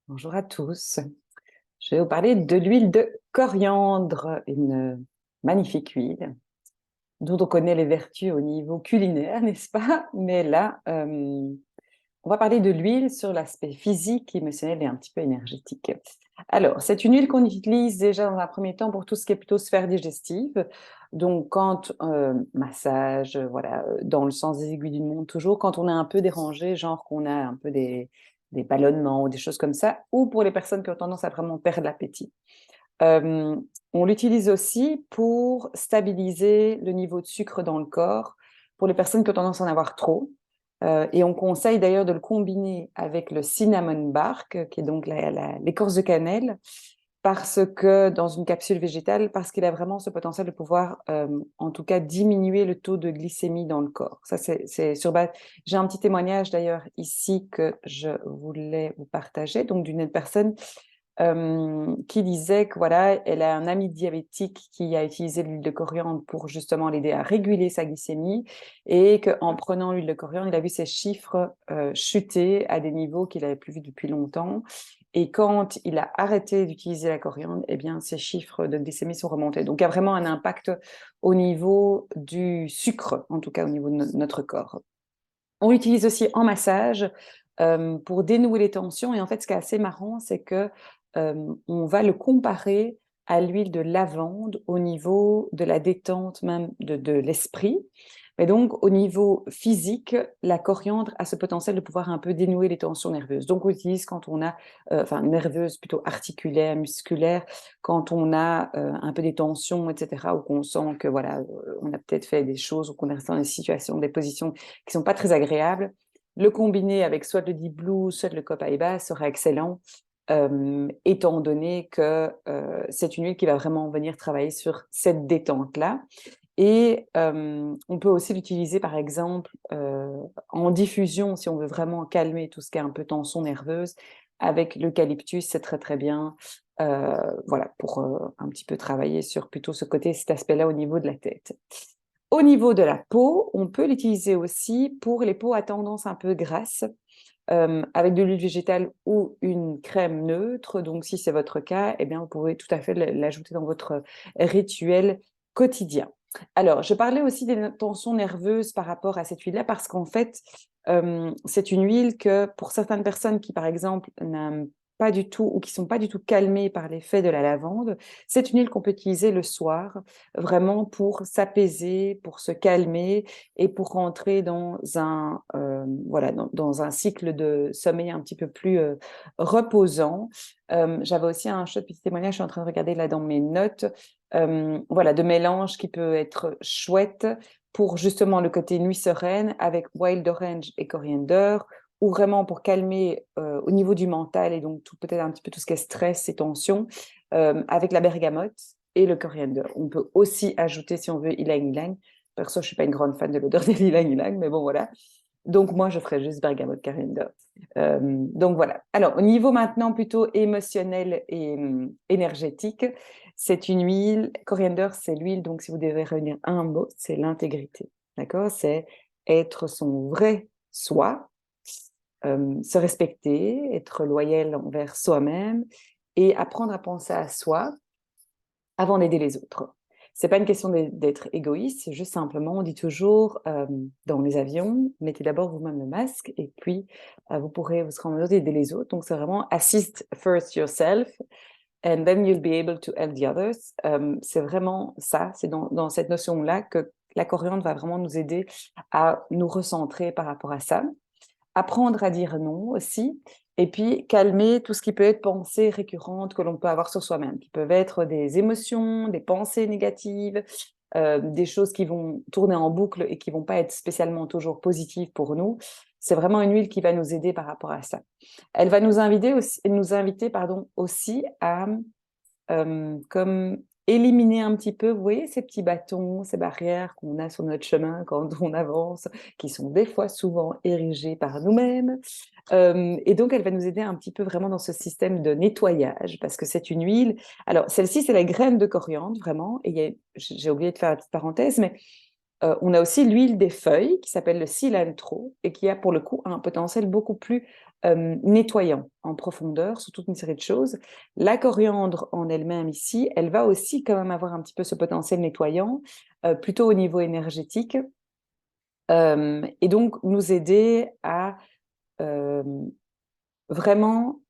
Bonjour à tous. Je vais vous parler de l'huile de coriandre, une magnifique huile dont on connaît les vertus au niveau culinaire, n'est-ce pas? Mais là, on va parler de l'huile sur l'aspect physique, émotionnel et un petit peu énergétique. Alors, c'est une huile qu'on utilise déjà dans un premier temps pour tout ce qui est plutôt sphère digestive. Donc, quand massage, voilà, dans le sens des aiguilles d'une montre, toujours quand on est un peu dérangé, genre qu'on a un peu des ballonnements ou des choses comme ça, ou pour les personnes qui ont tendance à vraiment perdre l'appétit. Euh, on l'utilise aussi pour stabiliser le niveau de sucre dans le corps, pour les personnes qui ont tendance à en avoir trop. Et on conseille d'ailleurs de le combiner avec le cinnamon bark, qui est donc l'écorce de cannelle, parce que dans une capsule végétale, parce qu'il a vraiment ce potentiel de pouvoir, en tout cas, diminuer le taux de glycémie dans le corps. Ça, c'est sur base. J'ai un petit témoignage d'ailleurs ici que je voulais vous partager, donc d'une personne qui disait que voilà, elle a un ami diabétique qui a utilisé l'huile de coriandre pour justement l'aider à réguler sa glycémie et qu'en prenant l'huile de coriandre, il a vu ses chiffres chuter à des niveaux qu'il n'avait plus vus depuis longtemps. Et quand il a arrêté d'utiliser la coriandre, eh bien, ses chiffres de glycémie sont remontés. Donc, il y a vraiment un impact au niveau du sucre, en tout cas au niveau de notre corps. On l'utilise aussi en massage pour dénouer les tensions. Et en fait, ce qui est assez marrant, c'est que on va le comparer à l'huile de lavande au niveau de la détente même de l'esprit. Mais donc, au niveau physique, la coriandre a ce potentiel de pouvoir un peu dénouer les tensions nerveuses. Donc, on l'utilise quand on a, enfin, nerveuses plutôt articulaires, musculaires, quand on a un peu des tensions, etc., ou qu'on sent que, voilà, on a peut-être fait des choses ou qu'on est resté dans des situations, des positions qui sont pas très agréables. Le combiner avec soit le Deep Blue, soit le Copaiba sera excellent, étant donné que c'est une huile qui va vraiment venir travailler sur cette détente-là. Et on peut aussi l'utiliser, par exemple, en diffusion, si on veut vraiment calmer tout ce qui est un peu tension nerveuse. Avec l'eucalyptus, c'est très très bien. Voilà, pour un petit peu travailler sur plutôt ce côté, cet aspect-là au niveau de la tête. Au niveau de la peau, on peut l'utiliser aussi pour les peaux à tendance un peu grasse, avec de l'huile végétale ou une crème neutre. Donc, si c'est votre cas, eh bien, vous pouvez tout à fait l'ajouter dans votre rituel quotidien. Alors, je parlais aussi des tensions nerveuses par rapport à cette huile-là parce qu'en fait, c'est une huile que pour certaines personnes qui, par exemple, n'aiment pas du tout ou qui sont pas du tout calmées par l'effet de la lavande, c'est une huile qu'on peut utiliser le soir, vraiment pour s'apaiser, pour se calmer et pour rentrer dans un, voilà, dans un cycle de sommeil un petit peu plus reposant. J'avais aussi un chouette petit témoignage, je suis en train de regarder là dans mes notes, voilà, de mélange qui peut être chouette pour justement le côté nuit sereine avec wild orange et coriander, ou vraiment pour calmer au niveau du mental et donc peut-être un petit peu tout ce qui est stress et tension, avec la bergamote et le coriander. On peut aussi ajouter, si on veut, ylang ylang. Perso, je suis pas une grande fan de l'odeur des ylang ylang, mais bon, voilà. Donc, moi, je ferais juste bergamote coriander. Donc, voilà. Alors, au niveau maintenant plutôt émotionnel et énergétique, c'est une huile. Coriander, c'est l'huile. Donc, si vous devez revenir à un mot, c'est l'intégrité. D'accord? C'est être son vrai soi, se respecter, être loyal envers soi-même et apprendre à penser à soi avant d'aider les autres. C'est pas une question d'être égoïste, c'est juste simplement, on dit toujours dans les avions, mettez d'abord vous-même le masque et puis vous serez en mesure d'aider les autres. Donc c'est vraiment assist first yourself and then you'll be able to help the others. C'est vraiment ça, c'est dans cette notion-là que la coriandre va vraiment nous aider à nous recentrer par rapport à ça. Apprendre à dire non aussi, et puis calmer tout ce qui peut être pensées récurrentes que l'on peut avoir sur soi-même, qui peuvent être des émotions, des pensées négatives, des choses qui vont tourner en boucle et qui vont pas être spécialement toujours positives pour nous. C'est vraiment une huile qui va nous aider par rapport à ça. Elle va nous inviter pardon, aussi à comme éliminer un petit peu, vous voyez, ces petits bâtons, ces barrières qu'on a sur notre chemin quand on avance, qui sont des fois souvent érigés par nous-mêmes. Et donc, elle va nous aider un petit peu vraiment dans ce système de nettoyage, parce que c'est une huile. Alors, celle-ci, c'est la graine de coriandre, vraiment. Et j'ai oublié de faire la petite parenthèse, mais On a aussi l'huile des feuilles qui s'appelle le cilantro et qui a pour le coup un potentiel beaucoup plus nettoyant en profondeur sur toute une série de choses. La coriandre en elle-même ici, elle va aussi quand même avoir un petit peu ce potentiel nettoyant, plutôt au niveau énergétique, et donc nous aider à vraiment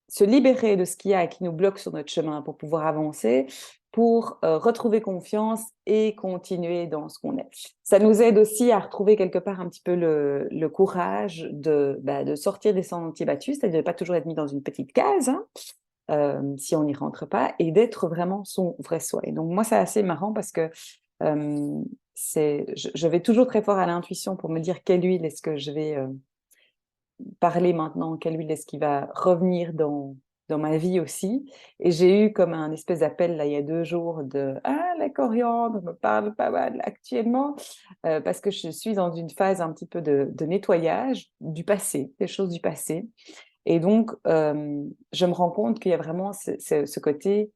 se libérer de ce qu'il y a et qui nous bloque sur notre chemin pour pouvoir avancer, pour retrouver confiance et continuer dans ce qu'on est. Ça nous aide aussi à retrouver quelque part un petit peu le courage de sortir des sentiers battus, c'est-à-dire de ne pas toujours être mis dans une petite case, hein, si on n'y rentre pas, et d'être vraiment son vrai soi. Et donc moi, c'est assez marrant parce que je vais toujours très fort à l'intuition pour me dire quelle huile est-ce que je vais parler maintenant, quelle huile est-ce qui va revenir dans ma vie aussi. Et j'ai eu comme un espèce d'appel là il y a 2 jours de ah, la coriandre me parle pas mal actuellement, parce que je suis dans une phase un petit peu de nettoyage du passé, des choses du passé. Et donc je me rends compte qu'il y a vraiment ce côté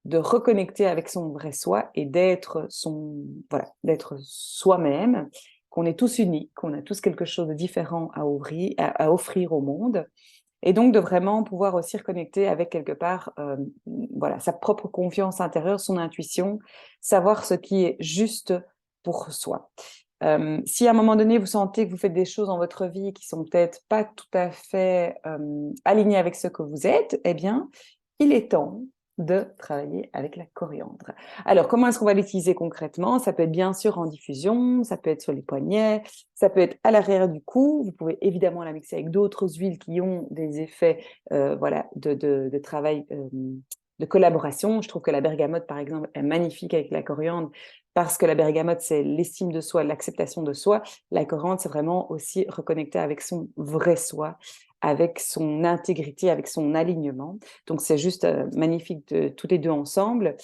de reconnecter avec son vrai soi et d'être d'être soi-même, qu'on est tous uniques, qu'on a tous quelque chose de différent à offrir au monde, et donc de vraiment pouvoir aussi reconnecter avec quelque part sa propre confiance intérieure, son intuition, savoir ce qui est juste pour soi. Si à un moment donné vous sentez que vous faites des choses dans votre vie qui sont peut-être pas tout à fait alignées avec ce que vous êtes, eh bien, il est temps de travailler avec la coriandre. Alors, comment est-ce qu'on va l'utiliser concrètement? Ça peut être bien sûr en diffusion, ça peut être sur les poignets, ça peut être à l'arrière du cou. Vous pouvez évidemment la mixer avec d'autres huiles qui ont des effets de travail, de collaboration. Je trouve que la bergamote, par exemple, est magnifique avec la coriandre parce que la bergamote, c'est l'estime de soi, l'acceptation de soi. La coriandre, c'est vraiment aussi reconnecter avec son vrai soi, avec son intégrité, avec son alignement. Donc, c'est juste magnifique de tous les deux ensemble.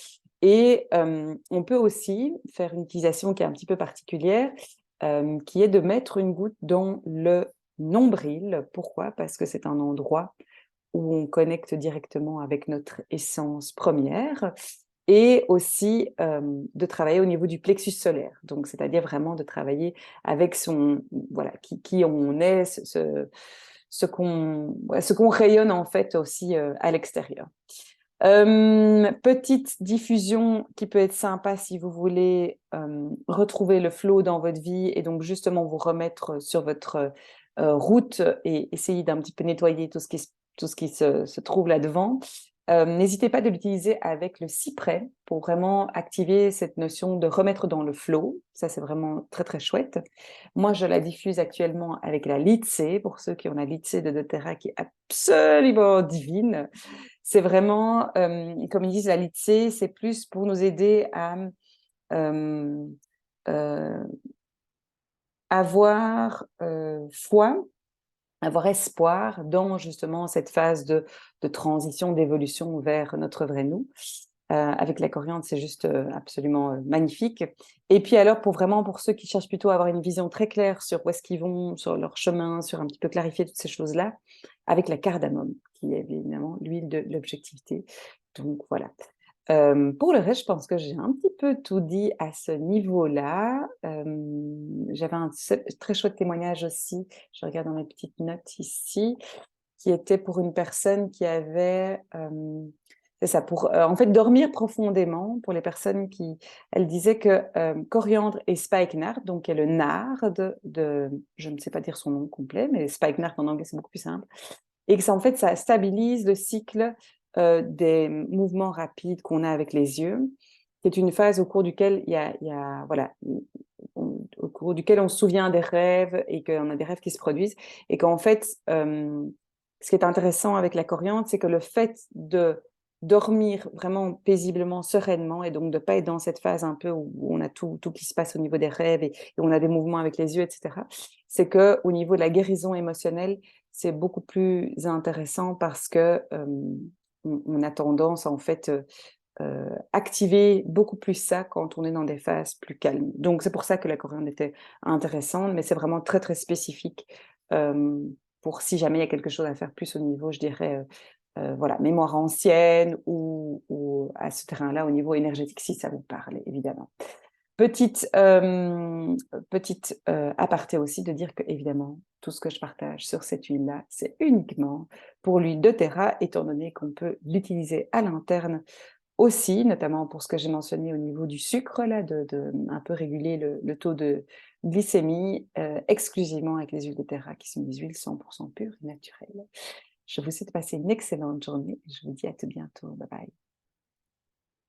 Et on peut aussi faire une utilisation qui est un petit peu particulière, qui est de mettre une goutte dans le nombril. Pourquoi? Parce que c'est un endroit où on connecte directement avec notre essence première, et aussi de travailler au niveau du plexus solaire. Donc, c'est-à-dire vraiment de travailler avec qui on est, ce qu'on rayonne en fait aussi à l'extérieur. Petite diffusion qui peut être sympa si vous voulez retrouver le flow dans votre vie et donc justement vous remettre sur votre route et essayer d'un petit peu nettoyer tout ce qui se trouve là-devant. N'hésitez pas de l'utiliser avec le cyprès pour vraiment activer cette notion de remettre dans le flow. Ça, c'est vraiment très, très chouette. Moi, je la diffuse actuellement avec la Litsé, pour ceux qui ont la Litsé de doTERRA, qui est absolument divine. C'est vraiment, comme ils disent, la Litsé, c'est plus pour nous aider à euh, euh, avoir foi, avoir espoir dans justement cette phase de transition, d'évolution vers notre vrai nous. Avec la coriandre, c'est juste absolument magnifique. Et puis alors, pour ceux qui cherchent plutôt à avoir une vision très claire sur où est-ce qu'ils vont, sur leur chemin, sur un petit peu clarifier toutes ces choses-là, avec la cardamome, qui est évidemment l'huile de l'objectivité. Donc voilà. Pour le reste, je pense que j'ai un petit peu tout dit à ce niveau-là. J'avais un très chouette témoignage aussi, je regarde dans mes petites notes ici, qui était pour une personne qui avait, c'est ça, pour en fait dormir profondément, pour les personnes qui, elle disait que coriandre et spikenard, donc qui est le nard je ne sais pas dire son nom complet, mais spikenard en anglais c'est beaucoup plus simple, et que ça, en fait, ça stabilise le cycle des mouvements rapides qu'on a avec les yeux. C'est une phase au cours duquel au cours duquel on se souvient des rêves et qu'on a des rêves qui se produisent, et qu'en fait, ce qui est intéressant avec la coriandre, c'est que le fait de dormir vraiment paisiblement, sereinement, et donc de ne pas être dans cette phase un peu où on a tout qui se passe au niveau des rêves et on a des mouvements avec les yeux, etc., c'est qu'au niveau de la guérison émotionnelle, c'est beaucoup plus intéressant parce que on a tendance en fait activer beaucoup plus ça quand on est dans des phases plus calmes. Donc c'est pour ça que la coriandre était intéressante, mais c'est vraiment très très spécifique pour si jamais il y a quelque chose à faire plus au niveau, je dirais, mémoire ancienne ou à ce terrain-là au niveau énergétique, si ça vous parle, évidemment. Petite aparté aussi de dire que, évidemment, tout ce que je partage sur cette huile-là, c'est uniquement pour l'huile de Terra, étant donné qu'on peut l'utiliser à l'interne aussi, notamment pour ce que j'ai mentionné au niveau du sucre, là, de un peu réguler le taux de glycémie, exclusivement avec les huiles de Terra, qui sont des huiles 100% pures et naturelles. Je vous souhaite de passer une excellente journée. Je vous dis à tout bientôt. Bye bye.